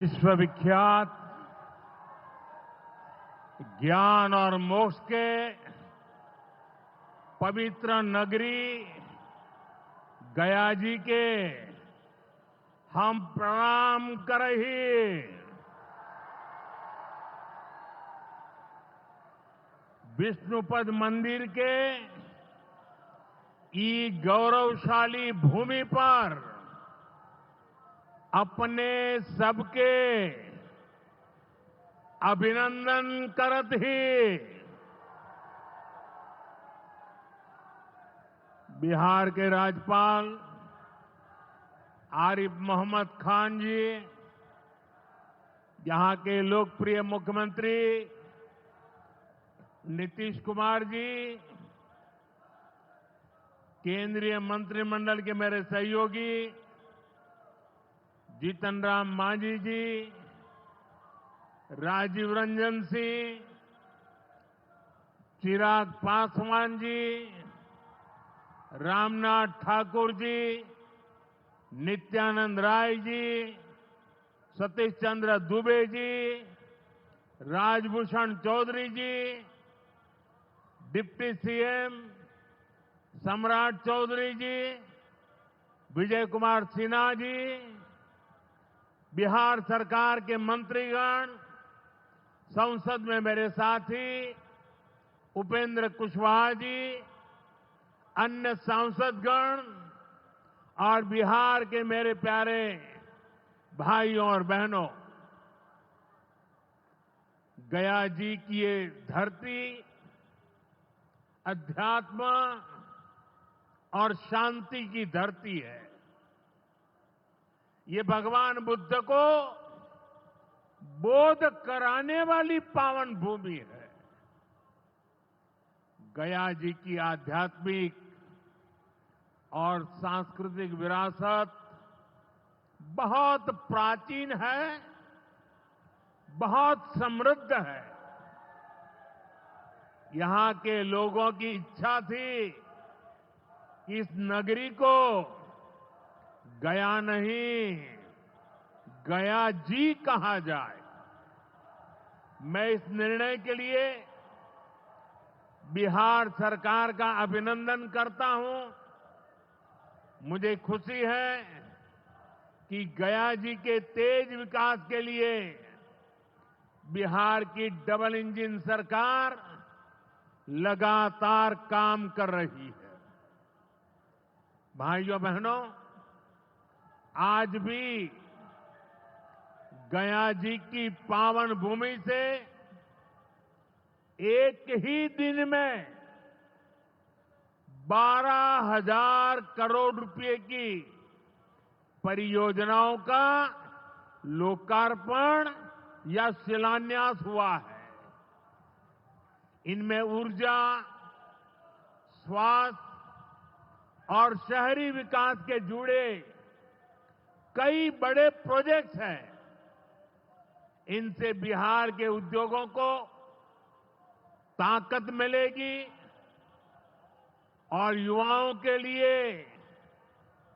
विश्वविख्यात ज्ञान और मोक्ष के पवित्र नगरी गया जी के हम प्रणाम करही। विष्णुपद मंदिर के ई गौरवशाली भूमि पर अपने सबके अभिनंदन करत ही बिहार के राज्यपाल आरिफ मोहम्मद खान जी, यहां के लोकप्रिय मुख्यमंत्री नीतीश कुमार जी, केंद्रीय मंत्रिमंडल के मेरे सहयोगी जीतन राम मांझी जी, राजीव रंजन सिंह, चिराग पासवान जी, रामनाथ ठाकुर जी, नित्यानंद राय जी, सतीश चंद्र दुबे जी, राजभूषण चौधरी जी, डिप्टी सीएम सम्राट चौधरी जी, विजय कुमार सिन्हा जी, बिहार सरकार के मंत्रीगण, संसद में मेरे साथी उपेंद्र कुशवाहा जी, अन्य सांसदगण और बिहार के मेरे प्यारे भाइयों और बहनों, गया जी की ये धरती अध्यात्म और शांति की धरती है। ये भगवान बुद्ध को बोध कराने वाली पावन भूमि है। गया जी की आध्यात्मिक और सांस्कृतिक विरासत बहुत प्राचीन है, बहुत समृद्ध है। यहां के लोगों की इच्छा थी कि इस नगरी को गया नहीं, गया जी कहा जाए। मैं इस निर्णय के लिए बिहार सरकार का अभिनंदन करता हूं। मुझे खुशी है कि गया जी के तेज विकास के लिए बिहार की डबल इंजन सरकार लगातार काम कर रही है। भाइयों बहनों, आज भी गया जी की पावन भूमि से एक ही दिन में 12,000 करोड़ रुपए की परियोजनाओं का लोकार्पण या शिलान्यास हुआ है। इनमें ऊर्जा, स्वास्थ्य और शहरी विकास के जुड़े कई बड़े प्रोजेक्ट्स हैं। इनसे बिहार के उद्योगों को ताकत मिलेगी और युवाओं के लिए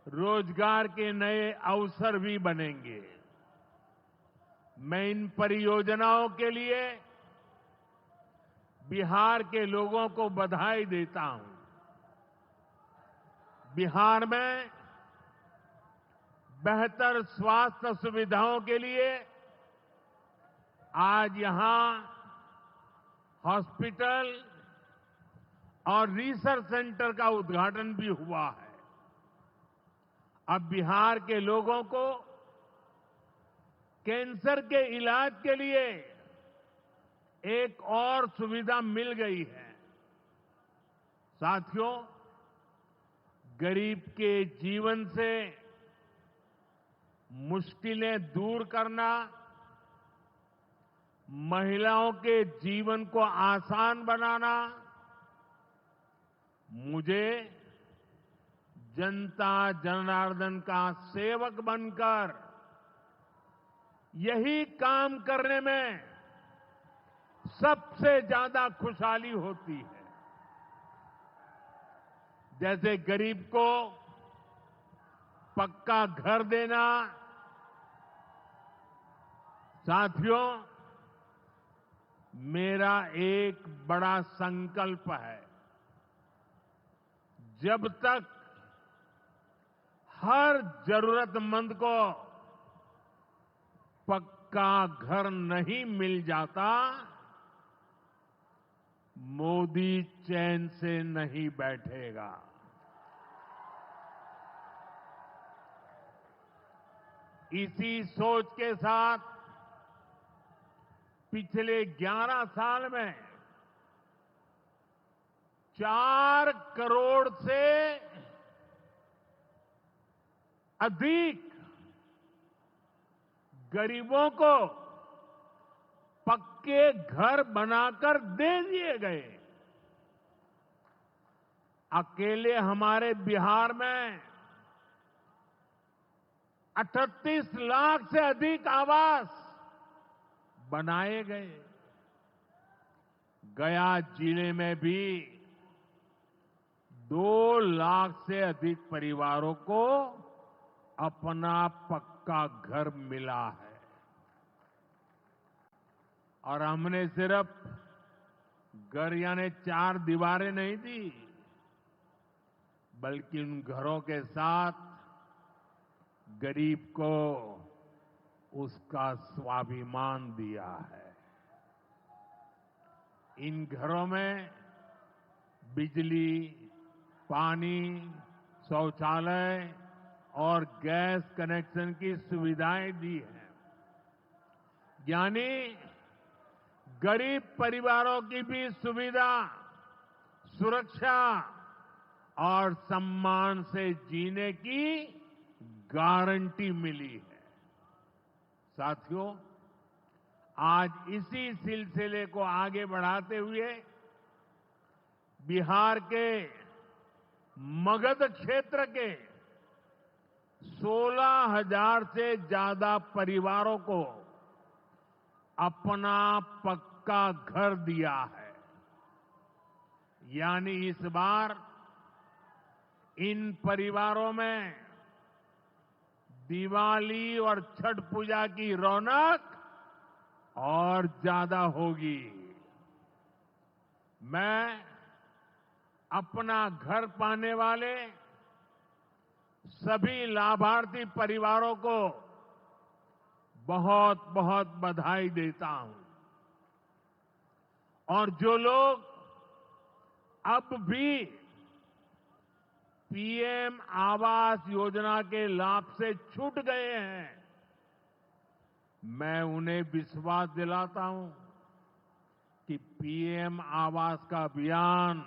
रोजगार के नए अवसर भी बनेंगे। मैं इन परियोजनाओं के लिए बिहार के लोगों को बधाई देता हूं। बिहार में बेहतर स्वास्थ्य सुविधाओं के लिए आज यहां हॉस्पिटल और रिसर्च सेंटर का उद्घाटन भी हुआ है। अब बिहार के लोगों को कैंसर के इलाज के लिए एक और सुविधा मिल गई है। साथियों, गरीब के जीवन से मुश्किलें दूर करना, महिलाओं के जीवन को आसान बनाना मुझे जनता जनार्दन का सेवक बनकर यही काम करने में सबसे ज्यादा खुशहाली होती है। जैसे गरीब को पक्का घर देना, साथियों, मेरा एक बड़ा संकल्प है। जब तक हर जरूरतमंद को पक्का घर नहीं मिल जाता, मोदी चैन से नहीं बैठेगा। इसी सोच के साथ पिछले 11 साल में 4 करोड़ से अधिक गरीबों को पक्के घर बनाकर दे दिए गए। अकेले हमारे बिहार में 38 लाख से अधिक आवास बनाए गए। गया जिले में भी 2 लाख से अधिक परिवारों को अपना पक्का घर मिला है। और हमने सिर्फ घर यानी 4 दीवारें नहीं दी, बल्कि उन घरों के साथ गरीब को उसका स्वाभिमान दिया है। इन घरों में बिजली, पानी, शौचालय और गैस कनेक्शन की सुविधाएं दी हैं। यानी गरीब परिवारों की भी सुविधा, सुरक्षा और सम्मान से जीने की गारंटी मिली है। साथियों, आज इसी सिलसिले को आगे बढ़ाते हुए बिहार के मगध क्षेत्र के 16,000 से ज्यादा परिवारों को अपना पक्का घर दिया है। यानी इस बार इन परिवारों में दिवाली और छठ पूजा की रौनक और ज्यादा होगी। मैं अपना घर पाने वाले सभी लाभार्थी परिवारों को बहुत बहुत बधाई देता हूं। और जो लोग अब भी पीएम आवास योजना के लाभ से छूट गए हैं, मैं उन्हें विश्वास दिलाता हूं कि पीएम आवास का अभियान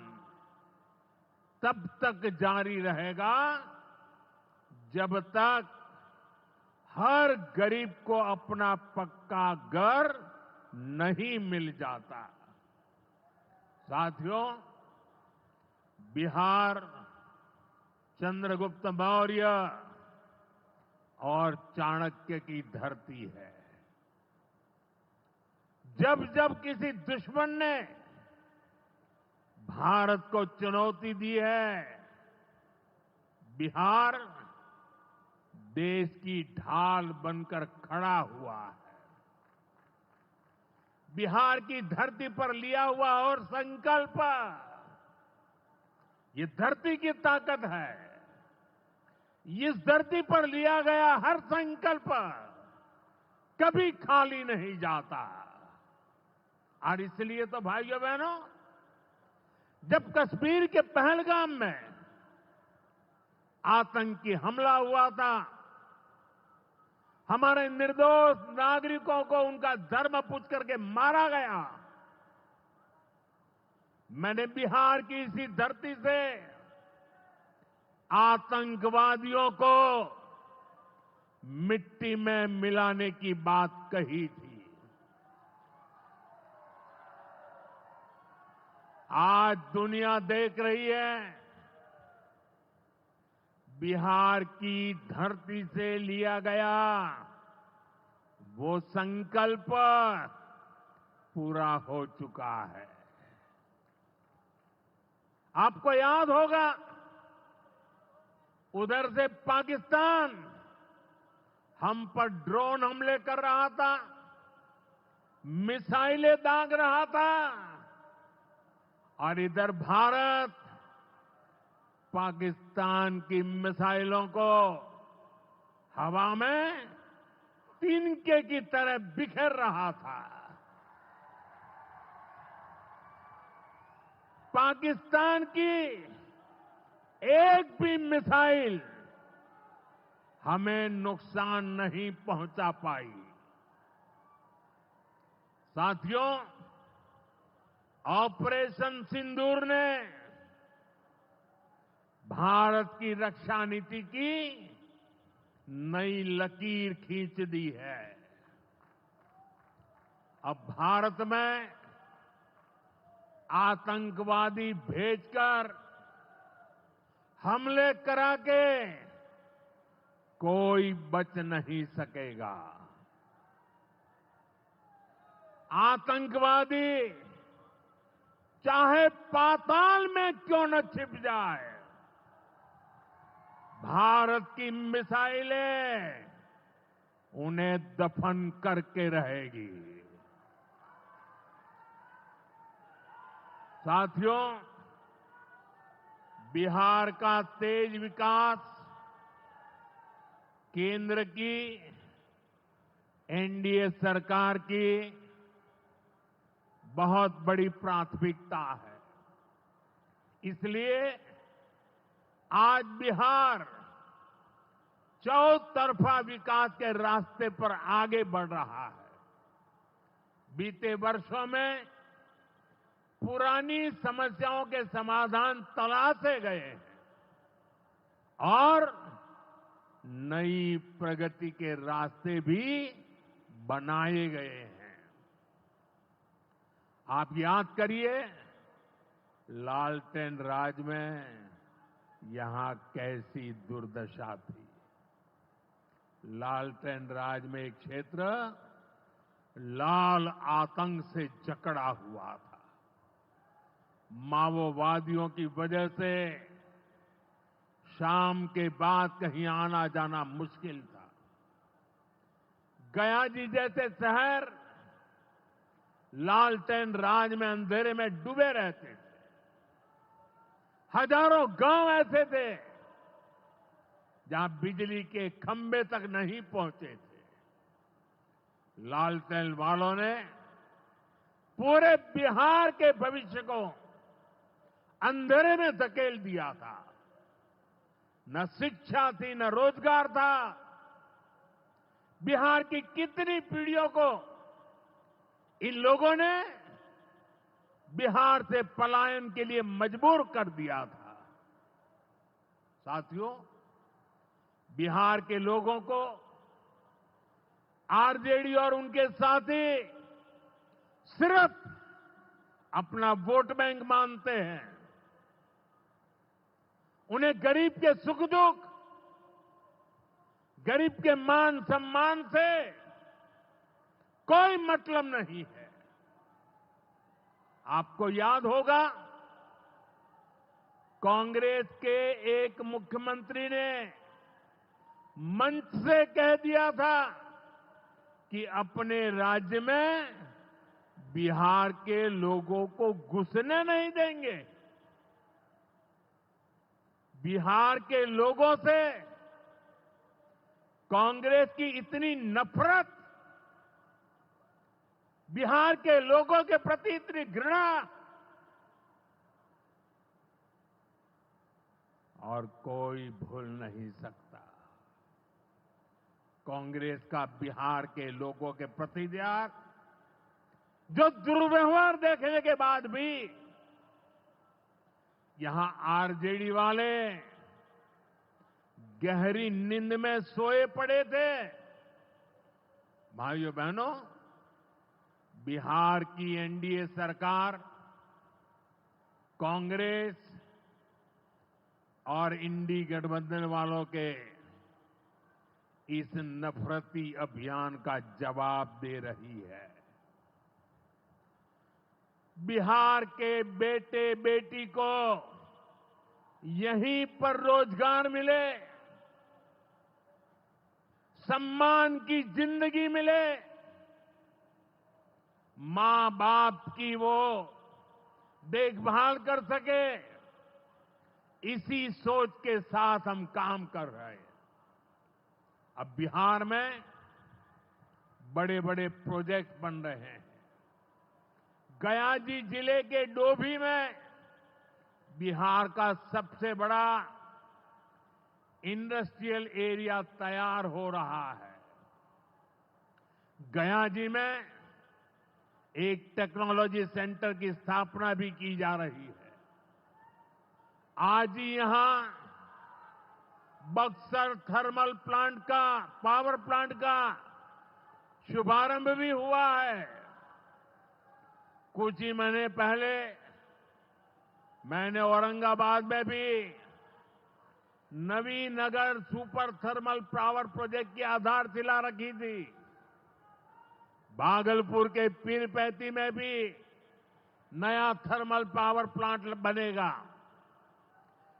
तब तक जारी रहेगा जब तक हर गरीब को अपना पक्का घर नहीं मिल जाता। साथियों, बिहार चंद्रगुप्त मौर्य और चाणक्य की धरती है। जब जब किसी दुश्मन ने भारत को चुनौती दी है, बिहार देश की ढाल बनकर खड़ा हुआ है। बिहार की धरती पर लिया हुआ और संकल्प, ये धरती की ताकत है। इस धरती पर लिया गया हर संकल्प कभी खाली नहीं जाता। और इसलिए तो भाइयों बहनों, जब कश्मीर के पहलगाम में आतंकी हमला हुआ था, हमारे निर्दोष नागरिकों को उनका धर्म पूछ करके मारा गया, मैंने बिहार की इसी धरती से आतंकवादियों को मिट्टी में मिलाने की बात कही थी। आज दुनिया देख रही है, बिहार की धरती से लिया गया वो संकल्प पूरा हो चुका है। आपको याद होगा, उधर से पाकिस्तान हम पर ड्रोन हमले कर रहा था, मिसाइलें दाग रहा था और इधर भारत पाकिस्तान की मिसाइलों को हवा में तिनके की तरह बिखेर रहा था। पाकिस्तान की एक भी मिसाइल हमें नुकसान नहीं पहुंचा पाई। साथियों, ऑपरेशन सिंदूर ने भारत की रक्षा नीति की नई लकीर खींच दी है। अब भारत में आतंकवादी भेजकर हमले करा के कोई बच नहीं सकेगा। आतंकवादी चाहे पाताल में क्यों न छिप जाए, भारत की मिसाइलें उन्हें दफन करके रहेगी। साथियों, बिहार का तेज विकास केंद्र की एनडीए सरकार की बहुत बड़ी प्राथमिकता है। इसलिए आज बिहार चौतरफा विकास के रास्ते पर आगे बढ़ रहा है। बीते वर्षों में पुरानी समस्याओं के समाधान तलाशे गए हैं और नई प्रगति के रास्ते भी बनाए गए हैं। आप याद करिए, लालटेन राज में यहां कैसी दुर्दशा थी। लालटेन राज में एक क्षेत्र लाल आतंक से जकड़ा हुआ था। माओवादियों की वजह से शाम के बाद कहीं आना जाना मुश्किल था। गया जी जैसे शहर लालटेन राज में अंधेरे में डूबे रहते थे। हजारों गांव ऐसे थे जहां बिजली के खंभे तक नहीं पहुंचे थे। लालटेन वालों ने पूरे बिहार के भविष्य को अंधेरे में धकेल दिया था। न शिक्षा थी, न रोजगार था। बिहार की कितनी पीढ़ियों को इन लोगों ने बिहार से पलायन के लिए मजबूर कर दिया था। साथियों, बिहार के लोगों को आरजेडी और उनके साथी सिर्फ अपना वोट बैंक मानते हैं। उन्हें गरीब के सुख दुख, गरीब के मान सम्मान से कोई मतलब नहीं है। आपको याद होगा, कांग्रेस के एक मुख्यमंत्री ने मंच से कह दिया था कि अपने राज्य में बिहार के लोगों को घुसने नहीं देंगे। बिहार के लोगों से कांग्रेस की इतनी नफरत, बिहार के लोगों के प्रति इतनी घृणा, और कोई भूल नहीं सकता। कांग्रेस का बिहार के लोगों के प्रति त्याग, जो दुर्व्यवहार देखने के बाद भी यहां आरजेडी वाले गहरी नींद में सोए पड़े थे। भाइयों बहनों, बिहार की एनडीए सरकार कांग्रेस और इंडी गठबंधन वालों के इस नफरती अभियान का जवाब दे रही है। बिहार के बेटे बेटी को यहीं पर रोजगार मिले, सम्मान की जिंदगी मिले, मां बाप की वो देखभाल कर सके, इसी सोच के साथ हम काम कर रहे हैं। अब बिहार में बड़े बड़े प्रोजेक्ट बन रहे हैं। गयाजी जिले के डोभी में बिहार का सबसे बड़ा इंडस्ट्रियल एरिया तैयार हो रहा है। गयाजी में एक टेक्नोलॉजी सेंटर की स्थापना भी की जा रही है। आज ही यहां बक्सर थर्मल प्लांट का, पावर प्लांट का शुभारंभ भी हुआ है। कुछ ही महीने पहले मैंने औरंगाबाद में भी Navinagar super thermal power project की आधारशिला रखी थी। भागलपुर के पीरपैंती में भी नया थर्मल पावर प्लांट बनेगा।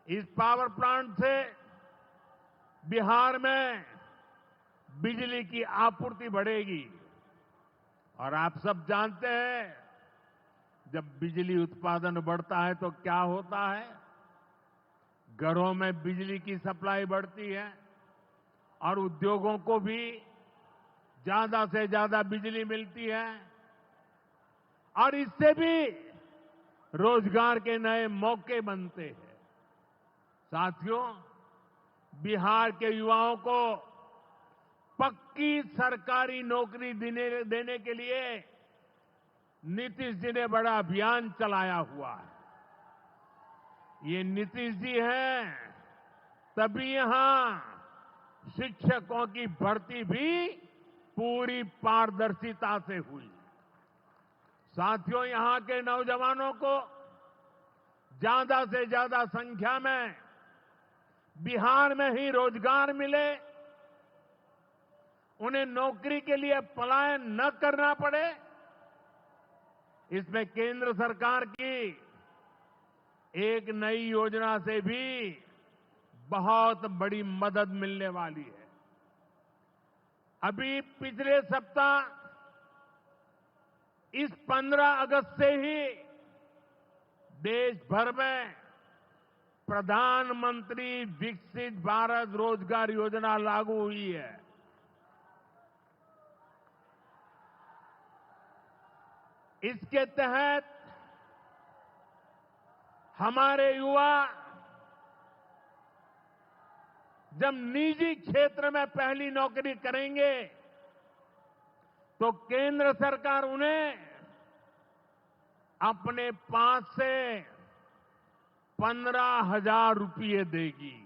इस पावर प्लांट से बिहार में बिजली की आपूर्ति बढ़ेगी। और आप सब जानते हैं, जब बिजली उत्पादन बढ़ता है तो क्या होता है? घरों में बिजली की सप्लाई बढ़ती है और उद्योगों को भी ज्यादा से ज्यादा बिजली मिलती है और इससे भी रोजगार के नए मौके बनते हैं। साथियों, बिहार के युवाओं को पक्की सरकारी नौकरी देने के लिए नीतीश जी ने बड़ा अभियान चलाया हुआ है। ये नीतीश जी हैं, तभी यहां शिक्षकों की भर्ती भी पूरी पारदर्शिता से हुई। साथियों, यहां के नौजवानों को ज्यादा से ज्यादा संख्या में बिहार में ही रोजगार मिले, उन्हें नौकरी के लिए पलायन न करना पड़े, इसमें केंद्र सरकार की एक नई योजना से भी बहुत बड़ी मदद मिलने वाली है। अभी पिछले सप्ताह इस 15 अगस्त से ही देश भर में प्रधानमंत्री विकसित भारत रोजगार योजना लागू हुई है। इसके तहत हमारे युवा जब निजी क्षेत्र में पहली नौकरी करेंगे तो केंद्र सरकार उन्हें अपने पास से 15,000 रुपये देगी।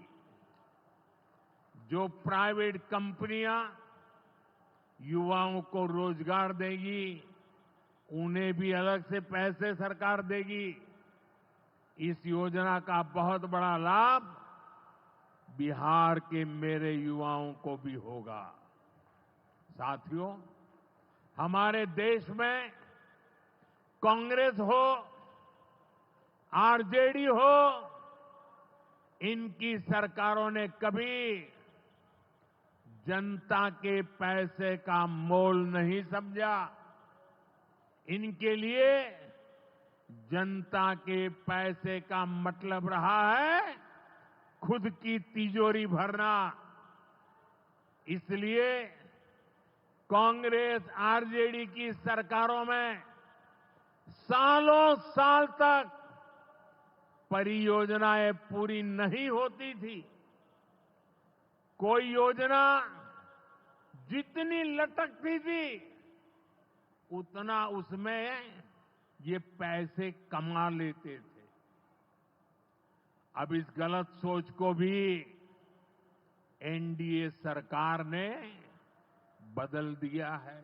जो प्राइवेट कंपनियां युवाओं को रोजगार देगी, उन्हें भी अलग से पैसे सरकार देगी। इस योजना का बहुत बड़ा लाभ बिहार के मेरे युवाओं को भी होगा। साथियों, हमारे देश में कांग्रेस हो, आरजेडी हो, इनकी सरकारों ने कभी जनता के पैसे का मोल नहीं समझा। इनके लिए जनता के पैसे का मतलब रहा है खुद की तिजोरी भरना। इसलिए कांग्रेस आरजेडी की सरकारों में सालों साल तक परियोजनाएं पूरी नहीं होती थी। कोई योजना जितनी लटकती थी उतना उसमें ये पैसे कमा लेते थे। अब इस गलत सोच को भी एनडीए सरकार ने बदल दिया है।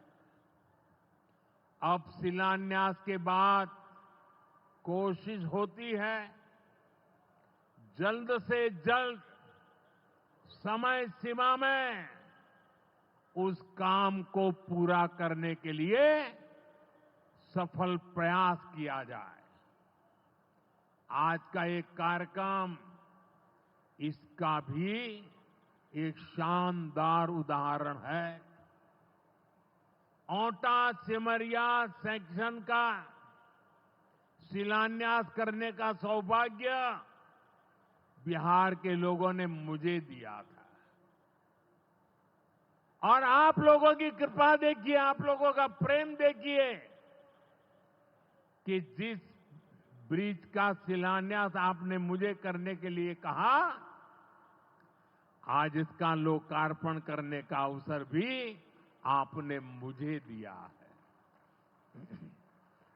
अब शिलान्यास के बाद कोशिश होती है जल्द से जल्द समय सीमा में उस काम को पूरा करने के लिए सफल प्रयास किया जाए। आज का एक कार्यक्रम इसका भी एक शानदार उदाहरण है। औंटा सिमरिया सेक्शन का शिलान्यास करने का सौभाग्य बिहार के लोगों ने मुझे दिया था। और आप लोगों की कृपा देखिए, आप लोगों का प्रेम देखिए कि जिस ब्रिज का शिलान्यास आपने मुझे करने के लिए कहा, आज इसका लोकार्पण करने का अवसर भी आपने मुझे दिया है।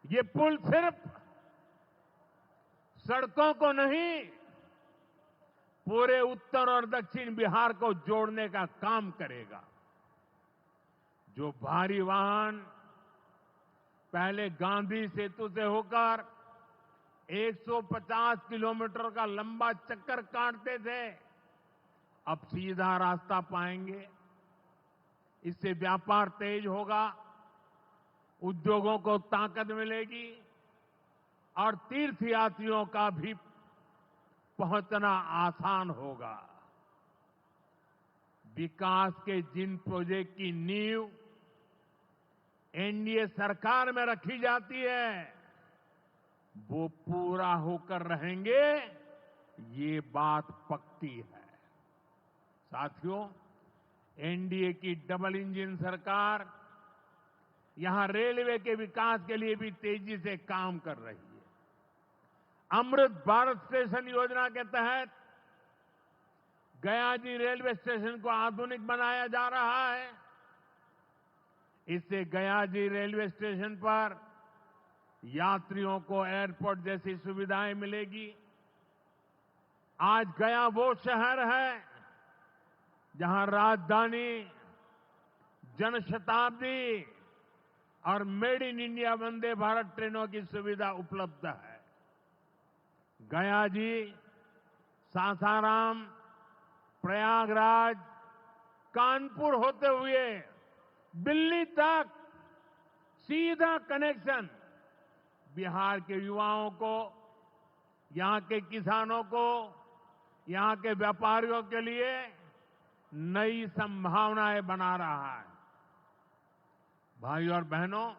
ये पुल सिर्फ सड़कों को नहीं, पूरे उत्तर और दक्षिण बिहार को जोड़ने का काम करेगा। जो भारी वाहन पहले गांधी सेतु से होकर 150 किलोमीटर का लंबा चक्कर काटते थे, अब सीधा रास्ता पाएंगे। इससे व्यापार तेज होगा, उद्योगों को ताकत मिलेगी और तीर्थयात्रियों का भी पहुंचना आसान होगा। विकास के जिन प्रोजेक्ट की नींव एनडीए सरकार में रखी जाती है, वो पूरा होकर रहेंगे, ये बात पक्की है। साथियों, एनडीए की डबल इंजन सरकार यहां रेलवे के विकास के लिए भी तेजी से काम कर रही है। अमृत भारत स्टेशन योजना के तहत गयाजी रेलवे स्टेशन को आधुनिक बनाया जा रहा है। इससे गयाजी रेलवे स्टेशन पर यात्रियों को एयरपोर्ट जैसी सुविधाएं मिलेगी। आज गया वो शहर है जहां राजधानी, जनशताब्दी और made in India Vande Bharat ट्रेनों की सुविधा उपलब्ध है। गयाजी, सासाराम, प्रयागराज, कानपुर होते हुए दिल्ली तक सीधा कनेक्शन बिहार के युवाओं को, यहां के किसानों को, यहां के व्यापारियों के लिए नई संभावनाएं बना रहा है। भाइयों और बहनों,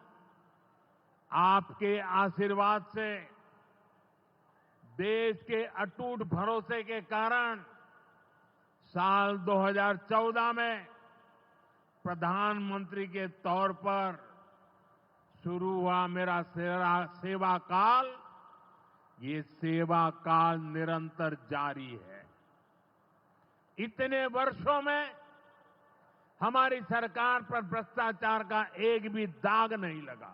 आपके आशीर्वाद से, देश के अटूट भरोसे के कारण साल 2014 में प्रधानमंत्री के तौर पर शुरू हुआ मेरा सेवा काल, ये सेवा काल निरंतर जारी है। इतने वर्षों में हमारी सरकार पर भ्रष्टाचार का एक भी दाग नहीं लगा।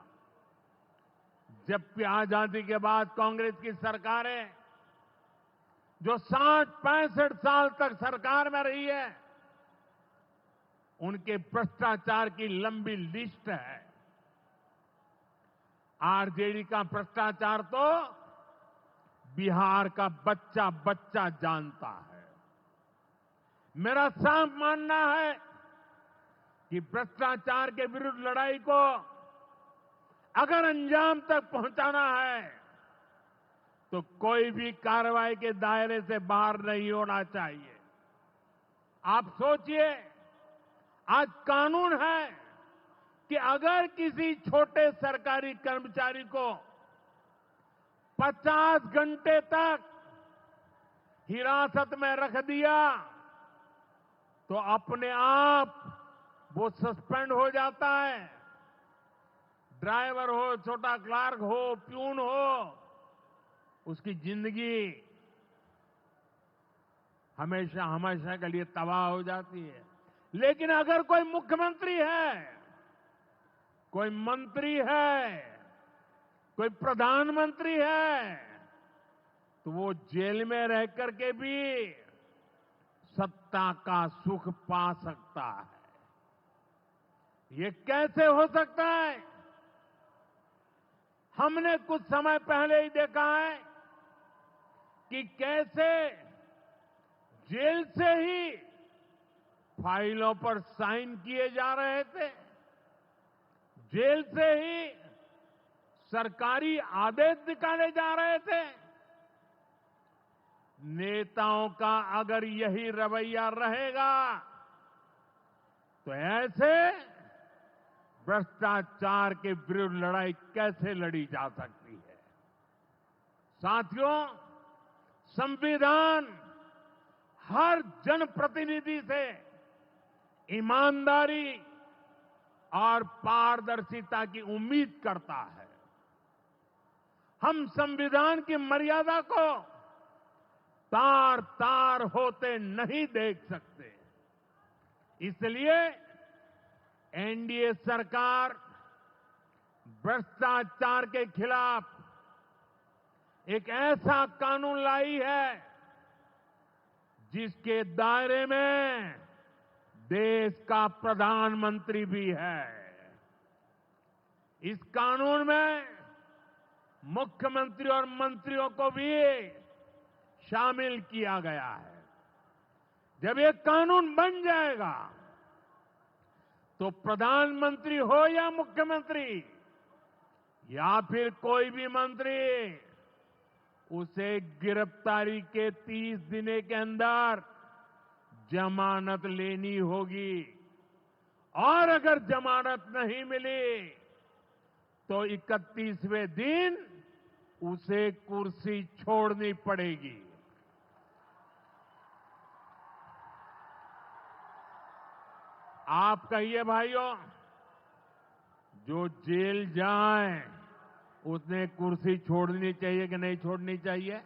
जबकि आजादी के बाद कांग्रेस की सरकारें जो 60-65 साल तक सरकार में रही है, उनके भ्रष्टाचार की लंबी लिस्ट है। आरजेडी का भ्रष्टाचार तो बिहार का बच्चा बच्चा जानता है। मेरा साफ मानना है कि भ्रष्टाचार के विरुद्ध लड़ाई को अगर अंजाम तक पहुंचाना है तो कोई भी कार्रवाई के दायरे से बाहर नहीं होना चाहिए। आप सोचिए, आज कानून है कि अगर किसी छोटे सरकारी कर्मचारी को 50 घंटे तक हिरासत में रख दिया तो अपने आप वो सस्पेंड हो जाता है। ड्राइवर हो, छोटा क्लार्क हो, प्यून हो, उसकी जिंदगी हमेशा हमेशा के लिए तबाह हो जाती है। लेकिन अगर कोई मुख्यमंत्री है, कोई मंत्री है, कोई प्रधानमंत्री है, तो वो जेल में रह करके भी सत्ता का सुख पा सकता है। ये कैसे हो सकता है? हमने कुछ समय पहले ही देखा है कि कैसे जेल से ही फाइलों पर साइन किए जा रहे थे, जेल से ही सरकारी आदेश निकाले जा रहे थे। नेताओं का अगर यही रवैया रहेगा तो ऐसे भ्रष्टाचार के विरुद्ध लड़ाई कैसे लड़ी जा सकती है। साथियों, संविधान हर जनप्रतिनिधि से ईमानदारी और पारदर्शिता की उम्मीद करता है। हम संविधान की मर्यादा को तार तार होते नहीं देख सकते। इसलिए एनडीए सरकार भ्रष्टाचार के खिलाफ एक ऐसा कानून लाई है जिसके दायरे में देश का प्रधानमंत्री भी है। इस कानून में मुख्यमंत्री और मंत्रियों को भी शामिल किया गया है। जब ये कानून बन जाएगा तो प्रधानमंत्री हो या मुख्यमंत्री या फिर कोई भी मंत्री, उसे गिरफ्तारी के 30 दिन के अंदर जमानत लेनी होगी और अगर जमानत नहीं मिली तो 31वें दिन उसे कुर्सी छोड़नी पड़ेगी। आप कहिए भाइयों, जो जेल जाए उसने कुर्सी छोड़नी चाहिए कि नहीं छोड़नी चाहिए?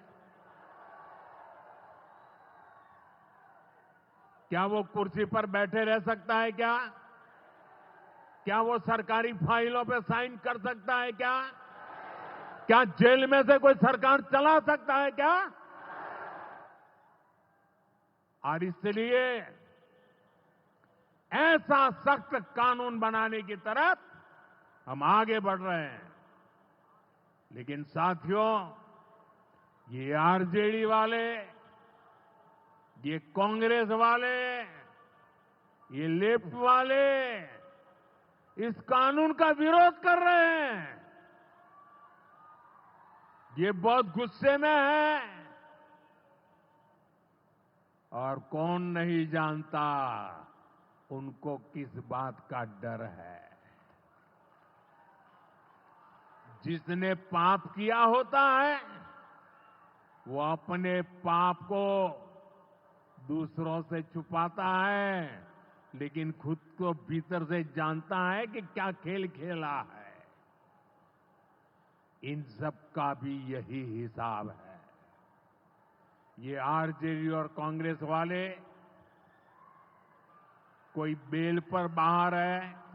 क्या वो कुर्सी पर बैठे रह सकता है क्या? क्या वो सरकारी फाइलों पे साइन कर सकता है क्या? क्या जेल में से कोई सरकार चला सकता है क्या? और इसलिए ऐसा सख्त कानून बनाने की तरफ हम आगे बढ़ रहे हैं। लेकिन साथियों, ये आरजेडी वाले, ये कांग्रेस वाले, ये लेफ्ट वाले इस कानून का विरोध कर रहे हैं। ये बहुत गुस्से में है और कौन नहीं जानता उनको किस बात का डर है। जिसने पाप किया होता है वो अपने पाप को दूसरों से छुपाता है, लेकिन खुद को भीतर से जानता है कि क्या खेल खेला है। इन सब का भी यही हिसाब है। ये आरजेडी और कांग्रेस वाले कोई बेल पर बाहर है,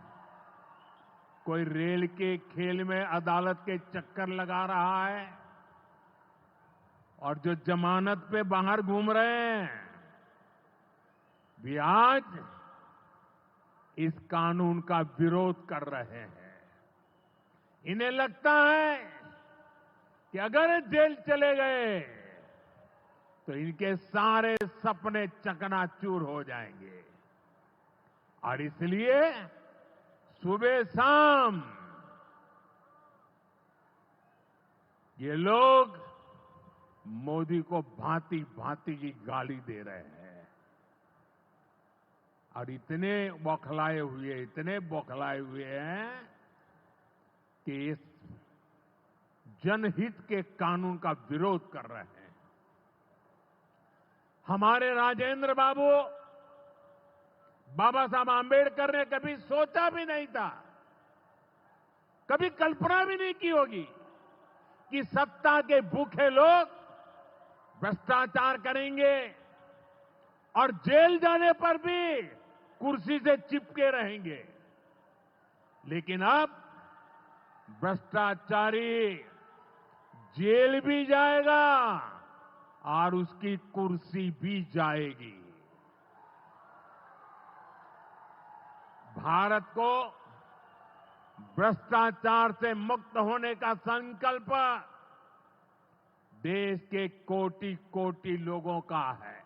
कोई रेल के खेल में अदालत के चक्कर लगा रहा है और जो जमानत पे बाहर घूम रहे हैं भी आज इस कानून का विरोध कर रहे हैं। इन्हें लगता है कि अगर जेल चले गए तो इनके सारे सपने चकनाचूर हो जाएंगे और इसलिए सुबह शाम ये लोग मोदी को भांति भांति की गाली दे रहे हैं और इतने बौखलाए हुए हैं कि इस जनहित के कानून का विरोध कर रहे हैं। हमारे राजेंद्र बाबू, बाबा साहब आंबेडकर ने कभी सोचा भी नहीं था, कभी कल्पना भी नहीं की होगी कि सत्ता के भूखे लोग भ्रष्टाचार करेंगे और जेल जाने पर भी कुर्सी से चिपके रहेंगे। लेकिन अब भ्रष्टाचारी जेल भी जाएगा और उसकी कुर्सी भी जाएगी। भारत को भ्रष्टाचार से मुक्त होने का संकल्प देश के कोटि कोटि लोगों का है।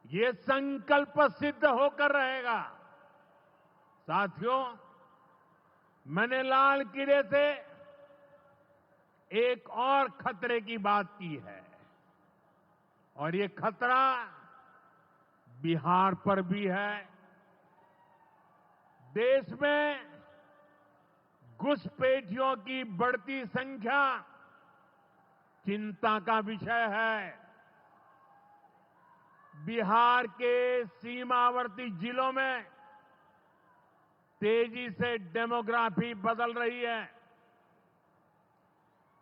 ये संकल्प सिद्ध होकर रहेगा। साथियों, मैंने लाल किले से एक और खतरे की बात की है और ये खतरा बिहार पर भी है। देश में घुसपैठियों की बढ़ती संख्या चिंता का विषय है। बिहार के सीमावर्ती जिलों में तेजी से डेमोग्राफी बदल रही है।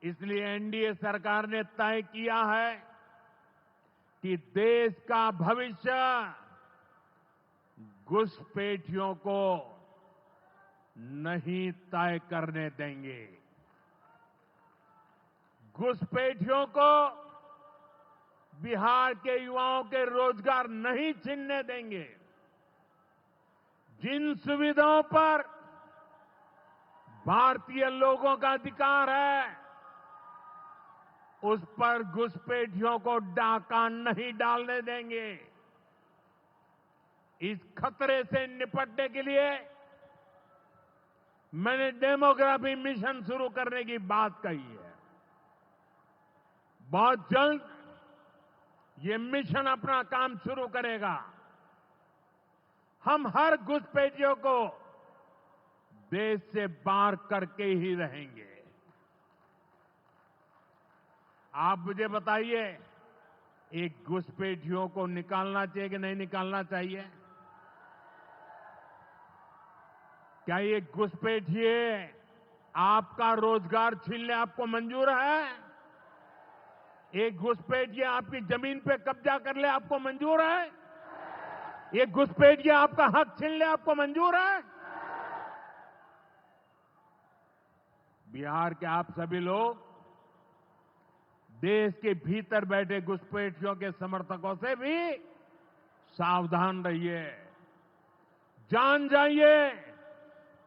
इसलिए एनडीए सरकार ने तय किया है कि देश का भविष्य घुसपैठियों को नहीं तय करने देंगे। घुसपैठियों को बिहार के युवाओं के रोजगार नहीं छीनने देंगे। जिन सुविधाओं पर भारतीय लोगों का अधिकार है, उस पर घुसपैठियों को डाका नहीं डालने देंगे। इस खतरे से निपटने के लिए मैंने डेमोग्राफी मिशन शुरू करने की बात कही है। बहुत जल्द ये मिशन अपना काम शुरू करेगा। हम हर घुसपैठियों को देश से बाहर करके ही रहेंगे। आप मुझे बताइए, एक घुसपैठियों को निकालना चाहिए कि नहीं निकालना चाहिए? क्या ये घुसपैठिए आपका रोजगार छीनने आपको मंजूर है? एक घुसपैठिए आपकी जमीन पे कब्जा कर ले आपको मंजूर है? एक घुसपैठिए आपका हक छीन ले आपको मंजूर है? बिहार के आप सभी लोग देश के भीतर बैठे घुसपैठियों के समर्थकों से भी सावधान रहिए। जान जाइए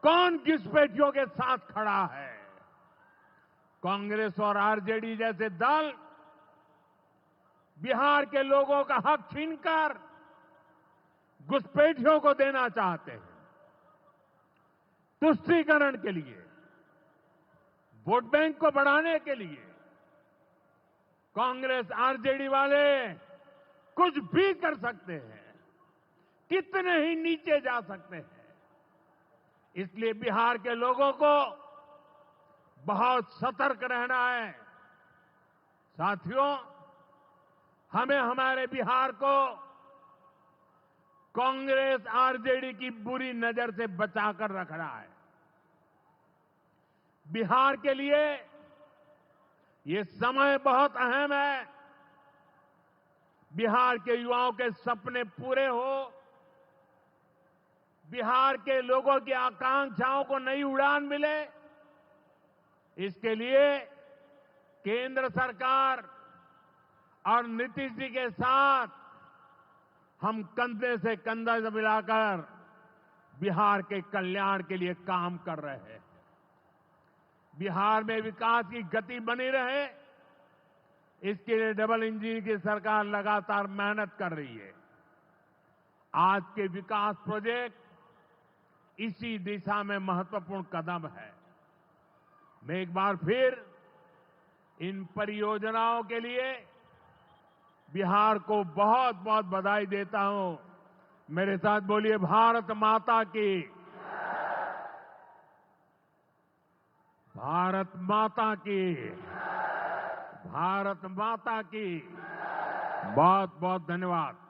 कौन घुसपैठियों के साथ खड़ा है। कांग्रेस और आरजेडी जैसे दल बिहार के लोगों का हक छीनकर घुसपैठियों को देना चाहते हैं। तुष्टीकरण के लिए, वोट बैंक को बढ़ाने के लिए कांग्रेस आरजेडी वाले कुछ भी कर सकते हैं, कितने ही नीचे जा सकते हैं। इसलिए बिहार के लोगों को बहुत सतर्क रहना है। साथियों, हमें हमारे बिहार को कांग्रेस आरजेडी की बुरी नजर से बचाकर रखना है। बिहार के लिए ये समय बहुत अहम है। बिहार के युवाओं के सपने पूरे हो, बिहार के लोगों की आकांक्षाओं को नई उड़ान मिले, इसके लिए केंद्र सरकार और नीतीश जी के साथ हम कंधे से कंधा मिलाकर बिहार के कल्याण के लिए काम कर रहे हैं। बिहार में विकास की गति बनी रहे, इसके लिए डबल इंजन की सरकार लगातार मेहनत कर रही है। आज के विकास प्रोजेक्ट इसी दिशा में महत्वपूर्ण कदम है। मैं एक बार फिर इन परियोजनाओं के लिए बिहार को बहुत बहुत बधाई देता हूं। मेरे साथ बोलिए, भारत माता की, भारत माता की, भारत माता की। बहुत बहुत धन्यवाद।